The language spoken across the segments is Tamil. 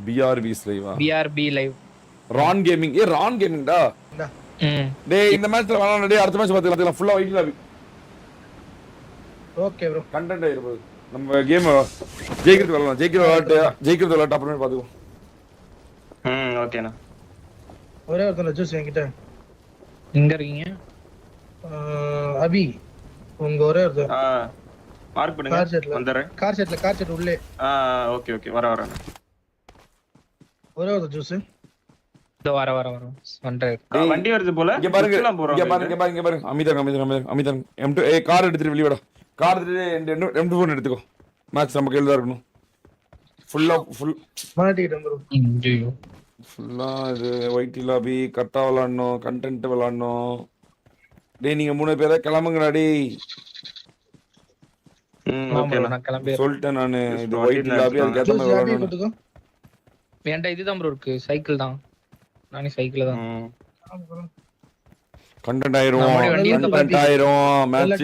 பிஆர்விஸ் லைவா? பிஆர்பி லைவ். Ron gaming. ரான் கேமிங்டா. டேய் இந்த மேட்ச்ல வரலாம். டேய் அடுத்த மேட்ச் பாத்துக்கலாம். ஃபுல்லா white lobby. Okay bro. Content ஆயிருது. நம்ம கேம் ஜெயிக்கிறது வரலாம். ஜெயிக்கிறது விளையாட்டு அப்புறமே பாத்துக்கோ. ஓகேண்ணா. ஒரே ஒருத்தர் ஜூஸ் என்கிட்ட. எங்க இருக்கீங்க? அபி உங்க ஒரே ஒருத்தர். மார்க் பண்ணுங்க. வந்துறேன். கார் செட்ல உள்ளே. ஓகே வர. ஒரே ஒருத்தர் ஜூஸ். இதோ வர வந்துறேன். வண்டி வருது போல. இங்க பாருங்க. அமிதன் M2 கார் எடுத்துட்டு வெளிய வாடா. கார் எடுத்துட்டு M2 எடுத்துக்கோ. மேட்ச் நமக்கு எழுதா இருக்கணும். ஃபுல் மாட்டிட்டேன் ப்ரோ. ஃபுல்லா இது ஒயிட் லாபி கரெக்டா விளையாடணும். கண்டென்ட் விளையாடணும். டேய் நீங்க 3 பேரா கிளம்புங்கடா டேய். நான் கிளம்பி சொல்லிட்டேன் நானு. இது ஒயிட் லாபி அதுக்கு ஏத்த மாதிரி விளையாடணும். வேண்டா இதுதான் ப்ரோ இருக்கு. சைக்கிள் தான். நானே சைக்கிள் தான். கண்டென்ட் ஆயிரும். Match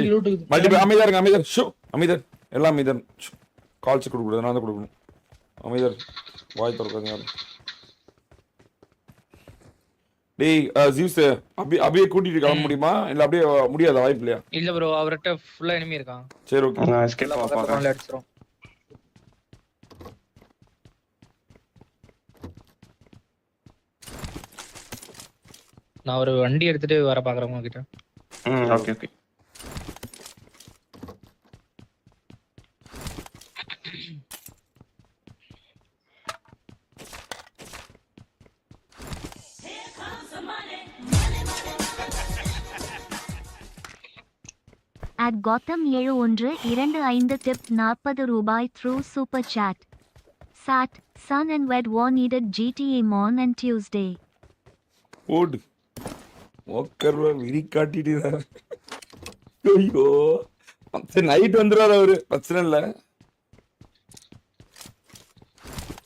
multiple. அமைதர் ஷோ அமைதர் எல்லாம் அமைதர். கால்ஸ் கொடுக்க கூடாது. நான் தான் கொடுக்கணும். அமைதர் வாய் திறக்காதீங்க யாரும். டேய் ஜியூஸ் அபியே கூட்டிட்டு கிளம்ப முடியுமா? இல்ல அப்படியே முடியாதா? வாய்ப்பு இல்லையா? இல்ல ப்ரோ அவர்ட்ட ஃபுல்லா எனிமி இருக்கான். சரி ஓகே. ஸ்கில் பாப்பா அடிச்சிரோம். நான் ஒரு வண்டி எடுத்துட்டு வர பாக்குறேன் உங்ககிட்ட. ஓகே. At Gotham 7125 tip 40 ரூபாய் through super chat. Sat, Sun and Wed War needed GTA Mon and Tuesday. ஓடு ஓக்கர்வா விரி காட்டிட்டு. ஐயோ சரி நைட் வந்துடுவார் அவரு. பிரச்சனை இல்லை.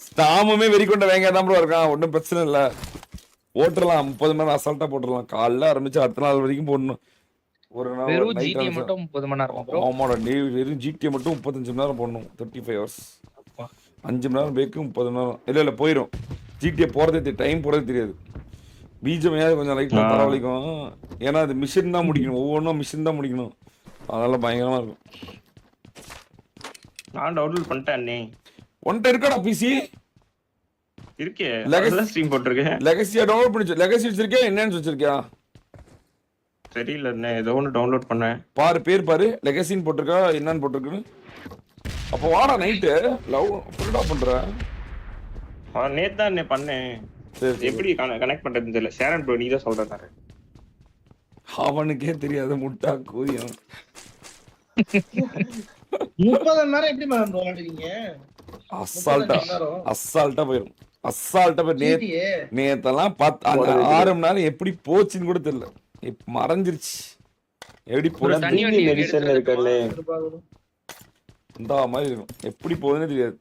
ஸ்டாமுமே வெறி கொண்ட வேங்காதான் ப்ரோ இருக்கான். ஒன்றும் பிரச்சனை இல்லை. போட்டுடலாம். 30 மணி நேரம் அசால்ட்டா போட்டுடலாம். காலைல ஆரம்பிச்சு அடுத்த நாள் வரைக்கும் போடணும். ஒரு நாள் வெறும் ஜிடிஏ மட்டும் 30 மணி நேரம் ப்ரோ. ஆமாடா டே வெறும் ஜிடிஏ மட்டும் 35 மணி நேரம் போடணும். 35 ஹவர்ஸ். 5 மணி நேரம் பேக்கு 30 மணி நேரம். இல்லை போயிடும். ஜிடிஏ போகிறதே டைம் போகிறதே தெரியாது. பீஜமையாவது கொஞ்சம் லைட்டாக பரவாயில்லைக்கும். ஏன்னா அது மிஷின் தான் முடிக்கணும். ஒவ்வொன்றும் மிஷின் தான் முடிக்கணும். அதெல்லாம் பயங்கரமாக இருக்கும். நான் டவுன்லோட் பண்ணிட்டேன். ஒன்ட்ட இருக்காடா பிசி இருக்கே. லெகசி ஸ்ட்ரீம் போட்டுருக்கேன். லெகசியா டவுன்லோட் பண்ணிச்சு. லெகசி வச்சிருக்கேன். என்னன்னு வச்சிருக்கியா தெரியல. ஏதோ ஒன்று டவுன்லோட் பண்ணேன். பேர் பாரு. லெகசின்னு போட்டிருக்கா என்னன்னு போட்டிருக்குன்னு. அப்போ வாடா நைட்டு லவ் ஃபுல்லா பண்ற. நேத்து தான் பண்ணேன். எப்படி கனெக்ட் பண்றதுன்னு தெரியல. ஷேரன் ப்ரோ நீ தான் சொல்றாரு. அவனுக்கே தெரியாத முட்டா கூதியம். 30 நேரம் எப்படி மேடம் விளையாடுவீங்க? அசால்ட்டா போயிடும். நேத்தெல்லாம் 6 மணி நேரம் எப்படி போச்சுன்னு கூட தெரியல. மறைஞ்சிருச்சு. எப்படி போகுது இந்த மாதிரி இருக்கும். எப்படி போகுதுன்னு தெரியாது.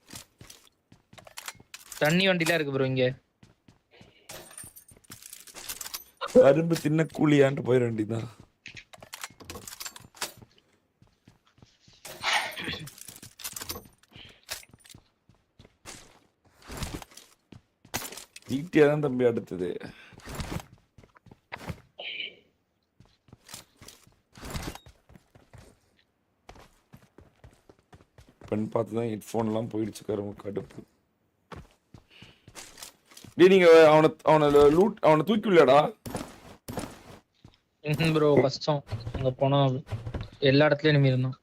தண்ணி வண்டிலாம் இருக்கு ப்ரோ இங்க. கரும்பு தின்ன கூலியான்ட்டு போயிட வேண்டியதான். ஜிடிஏ தான் தம்பி அடுத்தது. பெண் பார்த்துதான் ஹெட்ஃபோன்லாம் போயிடுச்சு. கரும்பு கடுப்பு. நீங்க அவனை தூக்கி விளையாடா ப்ரோ. கஷ்டம் அங்க போனா எல்லா இடத்துலயும் நிம்மி இருந்தோம்.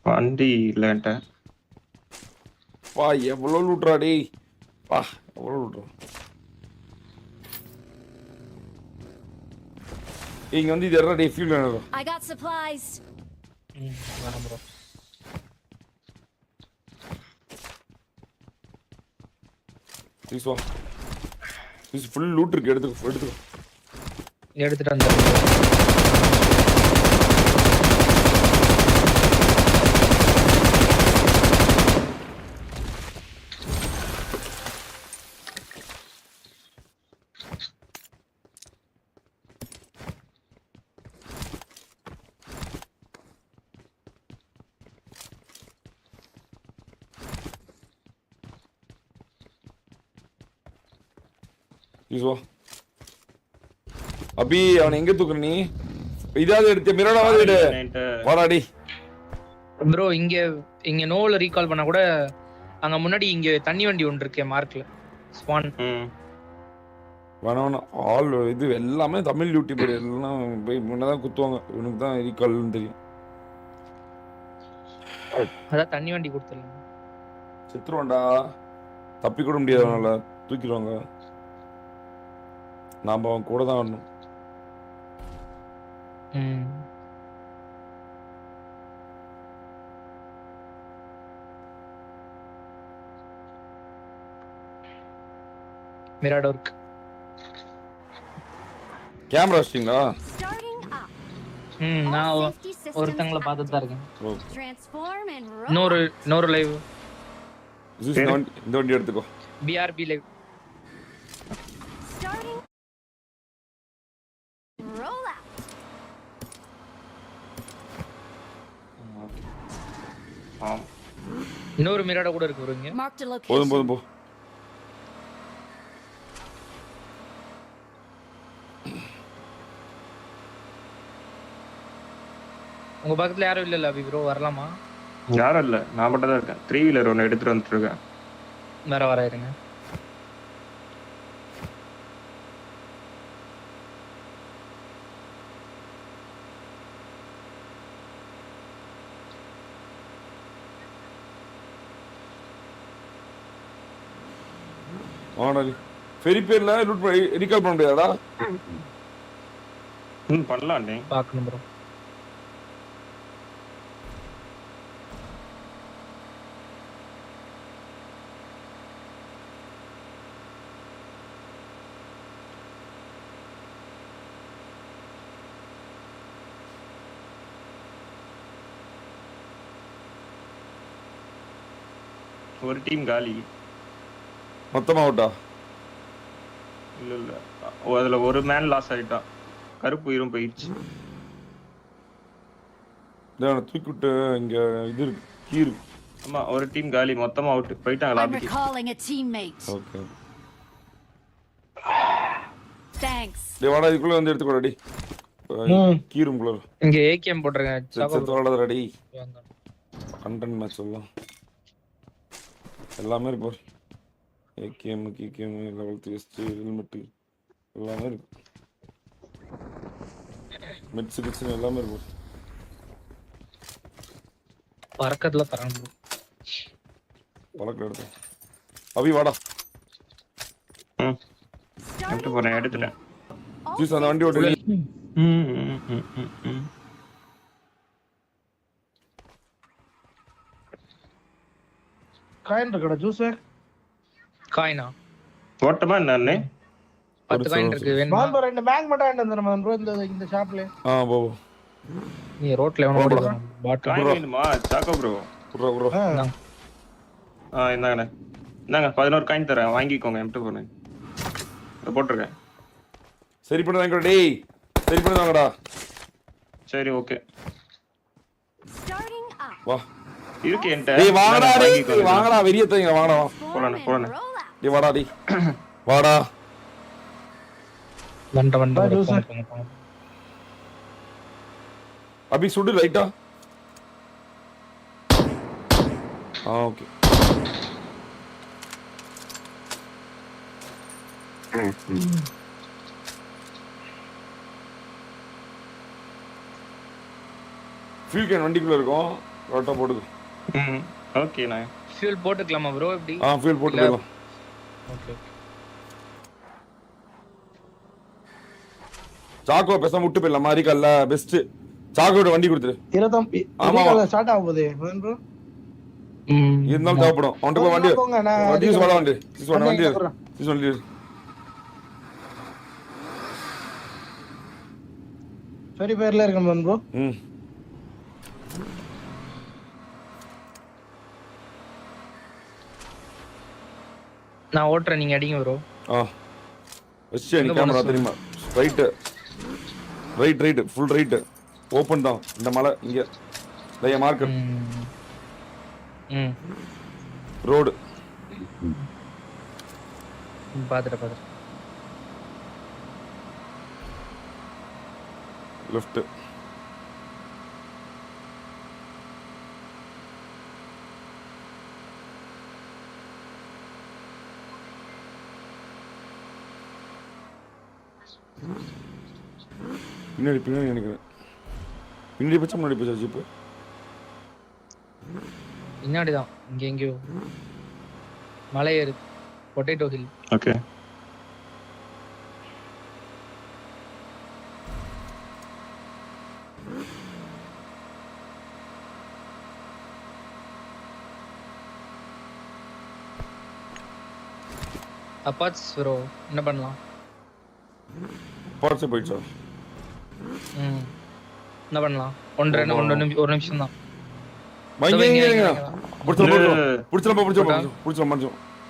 வண்டி இல்லன்ட்ட. வா எவ்வளவு லூட்ரா டேய். வா எவ்வளவு லூட்ரா. இங்க வந்து இது எறா டேய் ஃபியூல் வேணும். I got supplies. வேணாம் ப்ரோ. ப்ளீஸ் வா. ப்ளீஸ் ஃபுல் லூட் இருக்கு. எடுத்துட்டு வந்து யூஸ் வா அபி அவன் எங்க தூக்குற நீ இதாவது எடுத்து மிரடாவது எடு வாடாடி ப்ரோ இங்க நோல ரீகால் பண்ணா கூட அங்க முன்னாடி இங்க தண்ணி வண்டி ஒன்று இருக்கே மார்க்ல ஸ்பான். வேணா ஆல் இது எல்லாமே தமிழ் யூடியூபர் எல்லாம் போய் முன்னதான் குத்துவாங்க. இவனுக்கு தான் ரீகால்னு தெரியும். அதான் தண்ணி வண்டி கொடுத்துடலாம். செத்துருவான்டா, தப்பி கூட முடியாது, அவனால தூக்கிடுவாங்க. நாம அவன் கூட தான் வரணும். மிராடோர்க் கேமரா வச்சிட்டீங்களா? நான் ஒருத்தங்கள பார்த்துட்டு தான் இருக்கேன். இன்னொரு லைவ் இந்த வண்டி எடுத்துக்கோ. BRP live. இன்னொரு மிராடோ கூட இருக்கு வருங்க. போதும் போதும் போ. உங்க பக்கத்துல யாரும் இல்ல அபி ப்ரோ, வரலாமா? யாரும் இல்ல, நான் மட்டும் தான் இருக்கேன். 3 வீலர் ஒன்னு எடுத்துட்டு வந்துட்டு இருக்கேன். வர இருங்க. ஆனாடி ஃபெரி பேர்ல ரூட் ரீகால் பண்ண முடியாதா? பண்ணலாம் நீ பார்க்கணும் ப்ரோ. ஒரு டீம் காலி. மொத்தமா அவுட்டா? இல்ல அதுல ஒரு மேன் லாஸ் ஆயிட்டான். கருப்பு உயிரும் போயிடுச்சு. தூக்கி விட்டு இங்க இது இருக்கு, கீரு. ஆமா, ஒரு டீம் காலி, மொத்தமா அவுட் போயிட்டாங்க லாபிக்கு. Okay thanks. டேய் வாடா, இதுக்குள்ள வந்து எடுத்துக்கோடா டி. கீருக்குள்ள இங்க ஏகேஎம் போட்றேன். செத்து வாடா டி. கண்டென்ட் மேட்ச் சொல்லலாம். எல்லாமே இருக்கு பாரு. ஏகேஎம் கீகேஎம் லெவல் 3 ஹெல்மெட் எல்லாமே இருக்கு. மெட்ஸ் கிட்ஸ் எல்லாமே இருக்கு. பறக்கத்துல தரணும் ப்ரோ. பறக்க எடுத்து அபி வாடா. எடுத்து போறேன், எடுத்துட்டேன். ஜூஸ் அந்த வண்டி ஓட்டு. காயின் இருக்கடா ஜூஸ். காயினா ஓட்டமா என்னன்னு 10 காயின் இருக்கு. வேணுமா? நான் ஒரு ரெண்டு பேங்க் மட்டும் வாங்கிட்டு வந்துறேன் ப்ரோ இந்த ஷாப்ல. போ. நீ ரோட்ல எவனோ ஓடுறான். பாட்டில் காயின் வேணுமா? சாக்கோ ப்ரோ. குறா. இந்தாங்க 11 காயின் தரேன், வாங்கிக்கோங்க. எம்ட்டு போறேன், போட்டுருக்கேன். சரி பண்ணி வாங்கடா டேய். சரி பண்ணி வாங்கடா. சரி ஓகே வா. இருக்கு என்கிட்ட. டேய் வாங்கடா டேய். வாங்கடா வெறிய தங்க வாங்கடா. போறேன். டேய் வாடா டேய். வாடா. வண்ட ஜூஸ். அபி சுடு ரைட்டா. ஓகே. ஃபியூல் கேன் வண்டிக்குள்ள இருக்கும். ரோட்டா போடுது. ஓகே. நான் ஃபியூல் போட்டுக்கலாமா ப்ரோ? எப்படி? ஃபியூல் போட்டுக்கலாம். ஓகே. சாக்கோ பேசாம விட்டு போயிடலாம். மாரிக்கல்ல பெஸ்ட். சாக்கோட வண்டி கொடுத்துரு. 20 ஸ்டார்ட் ஆகுது ப்ரோ. இருந்தாலும் தேவைப்படும். அவன்கிட்ட போய் வண்டி வண்டி வாடா. வண்டி சரி பேர்ல இருக்கேன் ப்ரோ. நான் ஓட்றேன், நீங்க அடிங்க ப்ரோ. வெச்சு நீ கேமரா தெரியுமா? Right full right. ஓபன் தான் இந்த மலை இங்க. லைய மார்க்கர். ரோடு பாத்துட்டு லெஃப்ட். பின்னாடி நினைக்கிறேன். பின்னாடி போச்சா முன்னாடி போச்சா ஜீப்பு? பின்னாடிதான் இங்க எங்கேயோ மலை ஏறு பொட்டேட்டோ ஹில். ஓகே அப்பாட்ஸ் ப்ரோ என்ன பண்ணலாம்? பார்ட்ஸே போயிடுச்சா? என்ன பண்ணலாம்? ஒரு நிமிஷம் தான். புடிச்சலாம்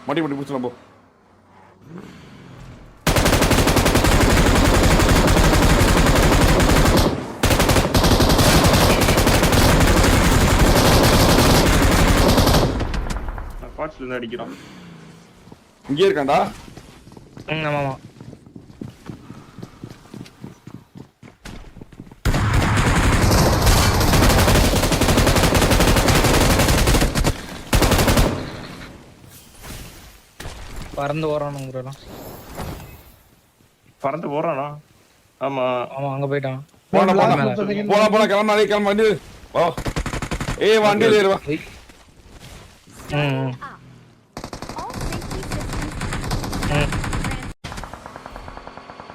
மாட்டி புடிச்சலாம் போ. பார்ட்ஸ்ல இருந்து அடிக்கிறோம். இங்கே இருக்கான்டா. ஆமாமா பறந்து ஓடுறானுங்கிறோம். பறந்து போறானா? ஆமா ஆமா அங்க போயிட்டான். போலாம் கிளம்ப வண்டி வா. ஏய் வண்டியில ஏறு வா.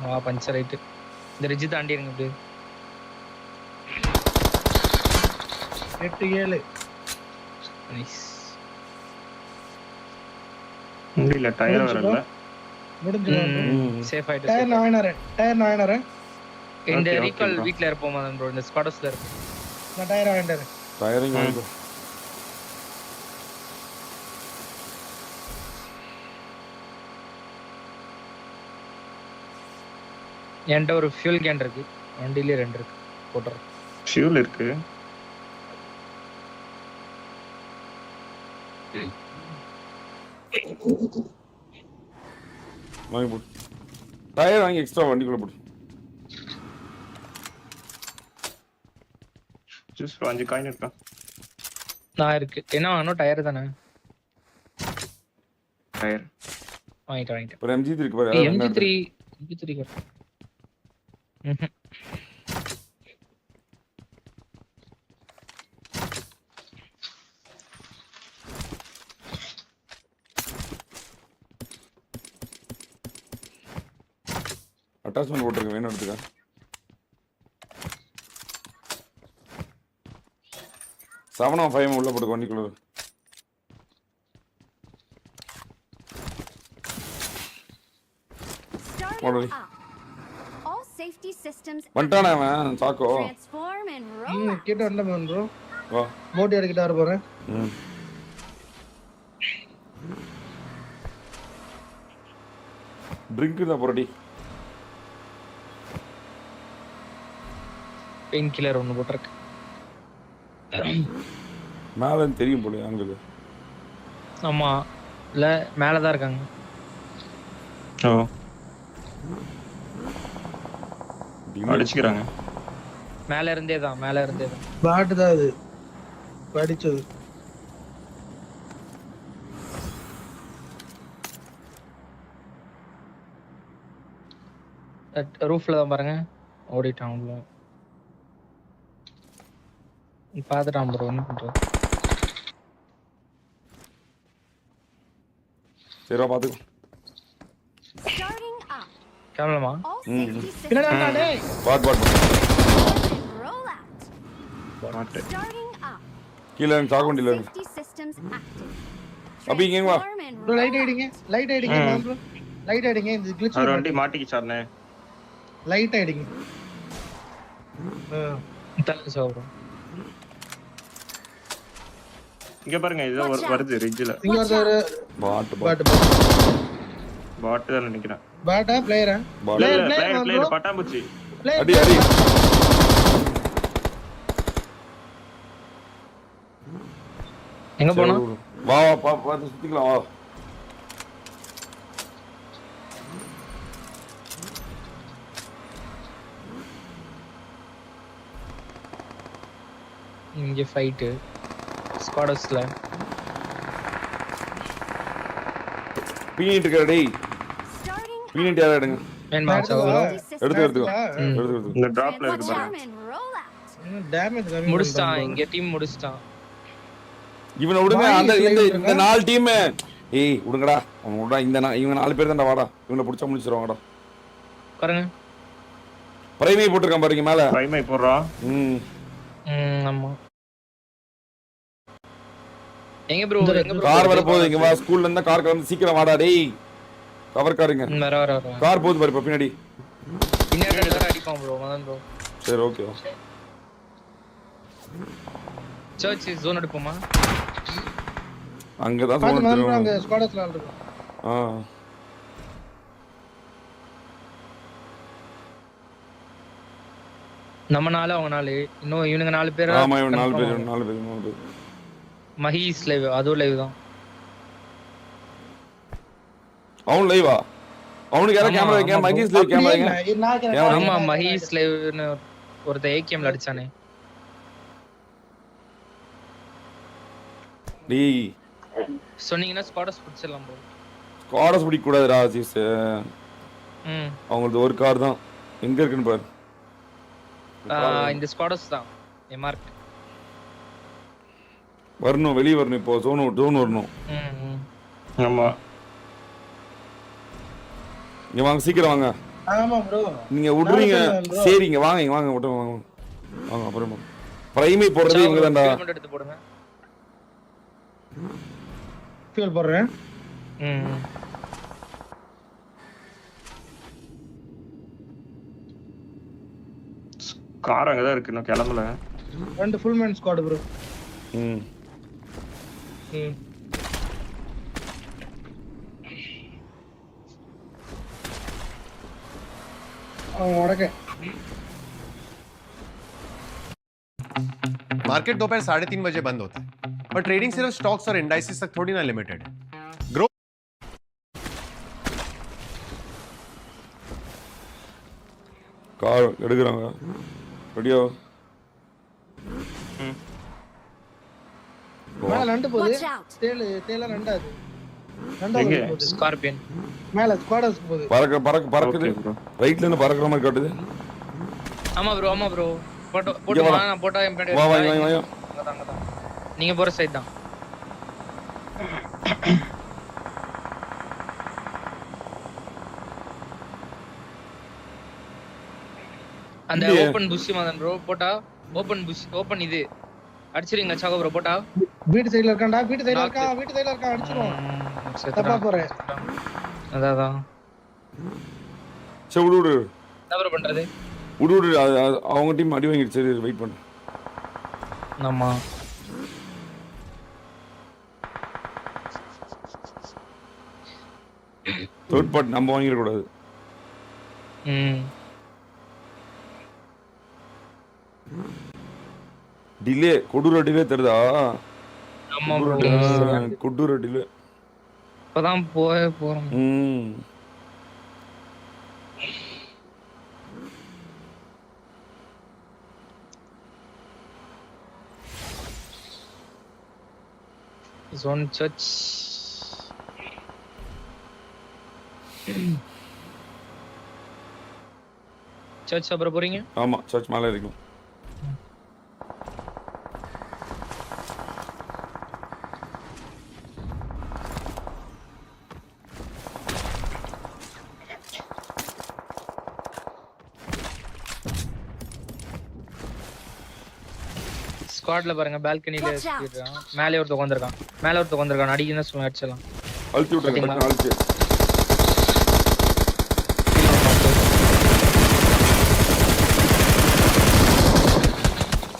வா பஞ்சர் ஆயிட்டு. இந்த ரிட்ஜ் தாண்டி இருங்க அப்படியே. 8-7 நைஸ். இல்ல டயர் வரல. முடிஞ்சிரும். சேஃப் ஆயிட்டு. டயர் நாயனரே இந்த Okay, ரீகால் okay, bro. வீட்ல இருப்போமா ப்ரோ? இந்த ஸ்குவாட்ஸ்ல இருப்போம். நான் டயர் வாங்கிட்டேன். டயரிங் வாங்கிக்கோ. என்கிட்ட ஒரு ஃபியூல் கேன் இருக்கு. வண்டியிலே 2 இருக்கு. போட்டுறேன். ஃபியூல் இருக்கு. வாங்கி போடு. டயர் வாங்கி எக்ஸ்ட்ரா வண்டிக்குள்ள போடு. ஜூஸ் 5 காயின் இருக்கா? நான் இருக்கு. என்ன வாங்கணும்? டயர் தானே. டயர் வாங்கிட்டேன். ஒரு MG3 இருக்கு பாரு. MG3 correct. அட்டாச்மெண்ட் போட்டுருக்க வேணும் எடுத்துக்க. செவனா 5 உள்ள போட்டு வண்டிக்குள்ள. Starting up. All safety systems வந்துட்டானே அவன் choco. transform and roll out. கிட்ட வந்தேன் ப்ரோ. வா. மோட்டி அடிக்கிட்டு வர போறேன். ட்ரிங்க் தான் போறடி. பெயின் கில்லர் ஒன்று போட்டிருக்கு. மேலே தெரியும் போல அங்கே. ஆமா இல்லை மேலே தான் இருக்காங்க. ஓ அடிச்சுக்கிறாங்க. மேலே இருந்தே தான். பாட்டு தான் அது படிச்சது. ரூஃப்ல தான் பாருங்க. ஓடிட்டான் உள்ள. பார்த்துட்டான் ப்ரோ. என்ன பண்றது? சரிவா பாத்துக்கோ. Starting up. கேமலாமா? All safety பின்னாடி systems வாடா டேய். பாட் and roll out. பாட்டு Starting up. கீழே சாக்கு வண்டியில் All இருக்கு. safety systems active. அப்ப இங்க வா. Transform and bro roll light out. அடிங்க. லைட் அடிங்க ப்ரோ. லைட் அடிங்க. இந்த கிளிட்ச் அவர் வண்டி மாட்டிக்கிச்சாருனே. லைட் அடிங்க. தள்ளு சார். இங்க பாருங்க இதோ வருது ரிட்ஜ்ல. இங்க ஒரு பாட்டு பாட்டு பாட்டு தான் நினைக்கிறேன். பாட்டா பிளேயரா? பிளேயர் பட்டாம்பூச்சி. அடி அடி. எங்க போனா? வா வா பாத்து சுத்திக்கலாம் வா. இங்க ஃபைட் ஸ்குவாடர்ஸ்ல. பீனிட்டு இருக்கா டேய். Starting பீனிட்டு யாரா எடுங்க. வேணுமா எடுத்துக்கோ. சவரோ? safety எடுத்துக்கோ. system. எடுத்துக்கோ. இந்த டிராப்ல இருக்கு Watch பாருங்க. out and roll out. Damage கம்மி முடிச்சிட்டான் பண்ணிட்டான் இங்க டீம் முடிச்சிட்டான். இவனை விடுங்க. வாங்கி அந்த இந்த slide இந்த 4 டீம் ஏய் விடுங்கடா. அவன் விடா இவங்க 4 பேர் தான்டா வாடா. இவனை புடிச்சா முடிச்சிருவாங்கடா. பாருங்க. பிரைமே போட்டுருக்கான் பாருங்க மேல. பிரைமை போடுறோம். ஆமா. எங்க ப்ரோ எங்க ப்ரோ கார் வர போகுது. இங்க வா. ஸ்கூல்ல இருந்தா கார் கிளம்பி சீக்கிரம் வாடா டேய். கவர் காருங்க. வர வர வர. கார் போகுது பாரு இப்ப பின்னாடி. பின்னாடி எல்லாரும் அடிப்பான் ப்ரோ மதன் ப்ரோ. சரி ஓகே. சர்ச் ஜோன் எடுப்போமா? அங்க தான் பாத்து சொன்னேன். அங்க ஸ்குவாடர்ஸ்ல இருக்கும். நம்ம நாலு அவங்க நாலு இன்னும் இவனுங்க 4 பேர். ஆமா இவன் 4 பேர். மஹீஸ் லைவ் அதுவும் லைவ் தான். அவன் லைவா? அவனுக்கு யாரா கேமரா வைக்க? மகேஷ் லைவ் கேமரா வைக்க. ஆமா மஹீஸ் லைவ்னு ஒருத்த ஏகேம்ல அடிச்சானே. டேய் சொன்னீங்கன்னா ஸ்குவாடர்ஸ் பிடிச்சிடலாம் ப்ரோ. ஸ்குவாடர்ஸ் பிடிக்க கூடாதுடா சீஸ். அவங்களுக்கு ஒரு கார் தான். எங்க இருக்குன்னு பாரு. இந்த ஸ்குவாடர்ஸ் தான் எம்ஆர்க் வரணும். வெளிய வரணும். இப்போ ஜோன் வரணும். ஆமா இங்க வாங்க சீக்கிரம் வாங்க. ஆமா ப்ரோ. நீங்க விடுறீங்க. சரிங்க வாங்க இங்க வாங்க விட்டு வாங்க. வாங்க அப்புறம் பிரைமே போடுறது இவங்க தான்டா. மட்டும் எடுத்து போடுங்க. ஃபியூல் போடுறேன். கார் அங்கதான் இருக்கு. இன்னும் கிளம்பல. 2 full man squad bro. Okay market दोपहर 3:30 बजे बंद होता है, पर ट्रेडिंग सिर्फ स्टॉक्स और इंडाइसेस तक थोड़ी ना लिमिटेड है. ग्रो கார் எடுக்கறாங்க. ரெடியா? மேல ரெண்டு போகுது. Watch out. தேல ரெண்டாது. எங்க? ரெண்டாவது போகுது. ஸ்கார்பியன் மேல ஸ்குவாடர்ஸ் போகுது. பறக்குது. ரைட்ல இருந்து பறக்குற மாதிரி காட்டுது. ஆமா ப்ரோ போட்டு நான் போட்டா என் பின்னாடி வா வா வா. வா. அங்கதான். நீங்க போற சைடு தான். அந்த ஓபன் புஷ் மதன் ப்ரோ போட்டா ஓபன் புஷ் ஓபன் இது அடிச்சிரீங்க சாகோ ப்ரோ போட்டா வீட்டு சைடுல இருக்கான்டா. வீட்டு சைடுல இருக்கான் அடிச்சிரோம். தப்பா போறேன். அதான் சே விடு. என்ன ப்ரோ பண்றது? விடு. அவங்க டீம் அடி வாங்கிடுச்சு. சரி வெயிட் பண்ணு. ஆமா தேர்ட் பார்ட் நம்ம வாங்கிட கூடாது. டிலே கொடூர டிலே தருதா? ஆமா ப்ரோ கொடூர டிலே. இப்பதான் போறோம். Zone church. சர்ச் அப்புறம் போறீங்க? ஆமா சர்ச் மேல இருக்கும். ஸ்குவாட்ல பாருங்க பால்கனில இருக்கான். மேலே ஒருத்த உட்கார்ந்திருக்கான். அடிக்குன்னு சொல்ல அடிச்சலாம். அழுத்தி விட்டுருங்க. அழுத்தி.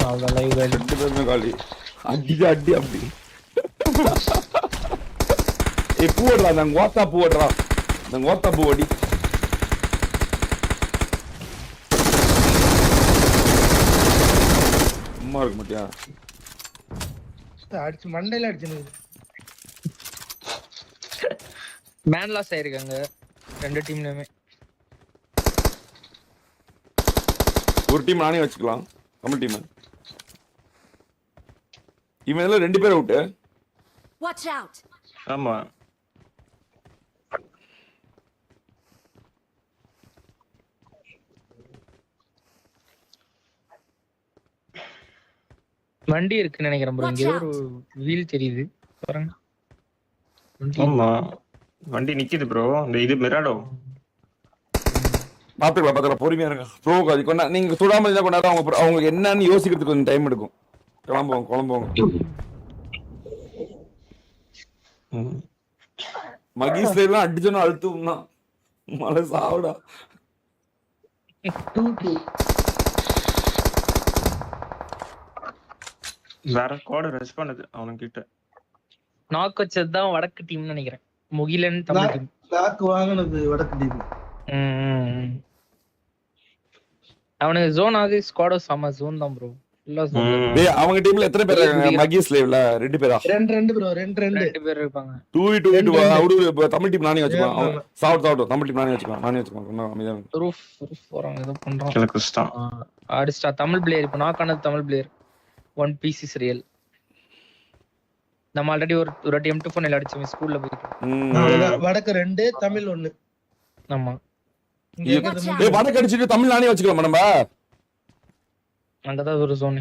அவ்வளவு லைவ் ரெண்டு பேருமே காலி. அடி அப்படி. பூ ஓடுறா. நாங்க ஓத்தா பூ ஓடுறா. அடி. சும்மா இருக்க மாட்டியா? அடிச்சு மண்டையில அடிச்சு. மேன் லாஸ் ஆயிருக்காங்க ரெண்டு டீம்லயுமே. ஒரு டீம் நானே வச்சுக்கலாம். நம்ம டீம் இவன் இதுல 2 பேர் அவுட்டு. Watch out! ஆமா வண்டி இருக்குன்னு நினைக்கிறேன் ப்ரோ. இங்க ஏதோ ஒரு வீல் தெரியுது பாருங்க. வண்டி ஆமா வண்டி நிக்குது ப்ரோ. இந்த இது மிராடோ. பாத்துக்கலாம் பொறுமையா இருங்க ப்ரோ. அது கொண்டா நீங்க சுடாம இருந்தா கொண்டாட அவங்க என்னன்னு யோசிக்கிறதுக்கு கொஞ்சம் டைம் எடுக்கும். குழம்புவாங்க. மகீஸ்ல எல்லாம் அடிச்சோன்னா அழுத்தும் தான். மழை சாவுடா. வேற ஸ்குவாட் ரெஸ்ட் பண்ணுது அவனுக்கிட்ட. நாக் வச்சது தான் வடக்கு டீம்னு நினைக்கிறேன். முகிலன் தமிழ் டீம். நாக்கு வாங்குனது வடக்கு டீம். அவனுக்கு ஜோன் ஆகுது. ஸ்குவாடோ சம ஜோன் தான் ப்ரோ. ஃபுல்லா ஜோன். டேய் அவங்க டீம்ல எத்தனை பேர் இருக்காங்க? மகீஸ் லைவ்ல 2 பேரா? 2 ப்ரோ. 2 பேர் இருப்பாங்க. 2v2 அவரு தமிழ் டீம் நானே வச்சுக்கலாம். சாவுட் தமிழ் டீம் நானே வச்சுக்கலாம். அமைதியா ரூஃப் போறாங்க ஏதோ பண்றான். கில கிறிஸ்டான் ஆடிஸ்டா தமிழ் பிளேயர். இப்போ நாக் ஆனது Tamil player. 1 piece is real. நம்ம ஆல்ரெடி ஒரு M24 அடிச்சோம் ஸ்கூல்ல போயிட்டு. வடக்கு 2 தமிழ் 1. ஆமா. ஏய் வடக்கு அடிச்சிட்டு தமிழ் நானே வச்சுக்கலாம் நம்ம. அங்கதான் ஒரு ஜோன்.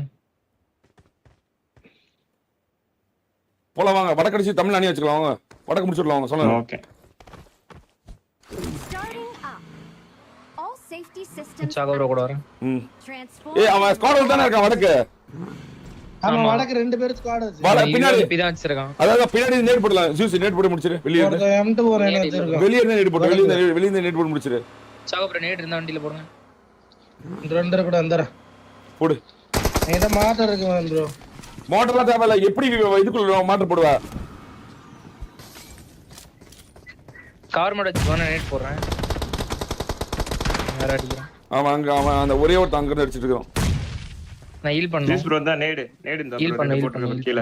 போலாம் வாங்க. வடக்கு அடிச்சு தமிழ் நானே வச்சுக்கலாம் வாங்க. வடக்கு முடிச்சிடலாம் வாங்க சொல்லுங்க. Okay Starting up. All safety systems. சாகவர கூட வரேன். Transform. ஏய் அவன் ஸ்குவாட் தானே இருக்கான் வடக்கு. ஆமா வடக்கு 2 பேர் ஸ்குவாட் ஆச்சு. பின்னாடி பிதான் வச்சிருக்கான். அதாவது பின்னாடி நேட் போடலாம். ஜூஸ் நேட் போட்டு முடிச்சிரு. வெளிய இருந்து M24 என்ன வச்சிருக்கான். வெளிய இருந்து நேட் போட்டு வெளிய இருந்து நேட் போட்டு முடிச்சிரு. சாகவர நேட் இருந்தா வண்டில போடுங்க. இந்த 2 கூட அந்தர போடு. இந்த மாட்டர் இருக்கு ப்ரோ. மோட்டர்லாம் தேவையில்ல. எப்படி இதுக்குள்ள மாட்டர் போடுவா? கார் மாட வச்சு நேட் போடுறேன். வேற அடிக்கிறேன். அவன் அந்த ஒரே ஒரு அங்க இருந்து அடிச்சிட்டு இருக்கான். நான் ஹீல் பண்ணேன். ஜீஸ் ப்ரோ தான் நேடு இந்த போட்டு கீழ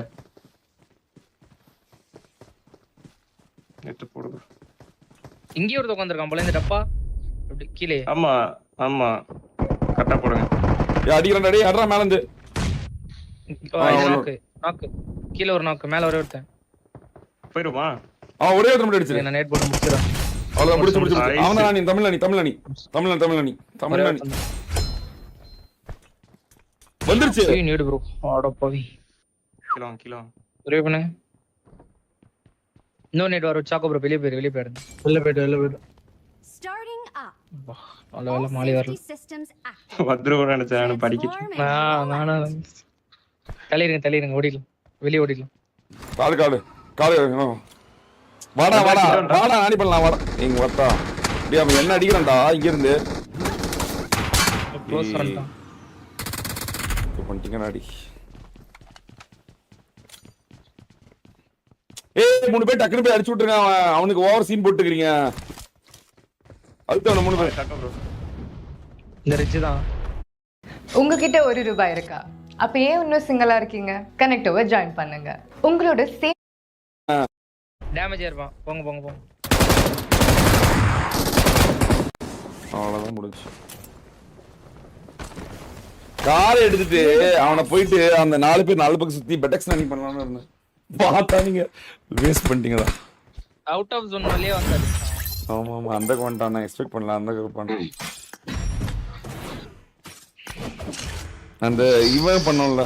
நெட் போடு. இங்க ஒரு உட்கார்ந்திருக்கான் போல இந்த டப்பா. அப்படி கீழே. ஆமா கரெக்ட்டா போடுங்க. ஏய் அடிக்கறடா டேய் அடறா மேல இருந்து. நாக்கு கீழ ஒரு நாக்கு மேல ஒரே ஒருத்தன். போய்டுமா? ஒரே ஒருத்தன் மட்டும் அடிச்சிரு. நான் நேட் போட்டு முடிச்சிரேன். அவ்வளவுதான் முடிச்சு. அவன் நீ தமிழ்நாணி. வந்துருச்சு. Need bro. ஆட போவி. கிலோ ஒரே பண்ணு. நோ நேட் வர சாக்கோ ப்ரோ. வெளிய போயிடு. வெளிய போயிடு. Starting up. அவ்வளவு மாலி வரல. Safety systems active. வத்ருவ நினைச்சேன் படிக்கிட்டு. நானா தள்ளிருங்க ஓடிடலாம். வெளிய ஓடிடலாம். காடு வாடா ஆனி பண்ணலாம். வாடா இங்க வட்டா. டேய் அவன் என்ன அடிக்கறான்டா இங்க இருந்து. க்ளோஸ் பண்ணிட்டான். பண்ணிட்டீங்க நாடி. ஏய் 3 பேர் டக்குனு போய் அடிச்சு விட்டுருங்க. அவனுக்கு ஓவர் சீன் போட்டுக்கிறீங்க. அதுதான் 3 பேர் டக்கா ப்ரோ. இந்த ரிட்ஜ் தான். உங்ககிட்ட ₹1 இருக்கா? அப்ப ஏன் இன்னும் சிங்கிளா இருக்கீங்க? கனெக்டோவை ஜாயின் பண்ணுங்க. உங்களோட டேமேஜ் இருப்பான். போங்க. அவ்வளவுதான் முடிஞ்சு. காரை எடுத்துட்டு அவனை போயிட்டு அந்த 4 பேர் 4 பக்கம் சுத்தி பெட்டக்ஸ் ரன்னிங் பண்ணலாம்னு இருந்தேன். பார்த்தா நீங்க வேஸ்ட் பண்ணிட்டீங்களா? அவுட் ஆஃப் ஜோன் வழியே வந்தாரு. ஆமா அந்த கொண்டான். நான் எக்ஸ்பெக்ட் பண்ணல அந்த பண்ணேன். அந்த இவன் பண்ணோம்ல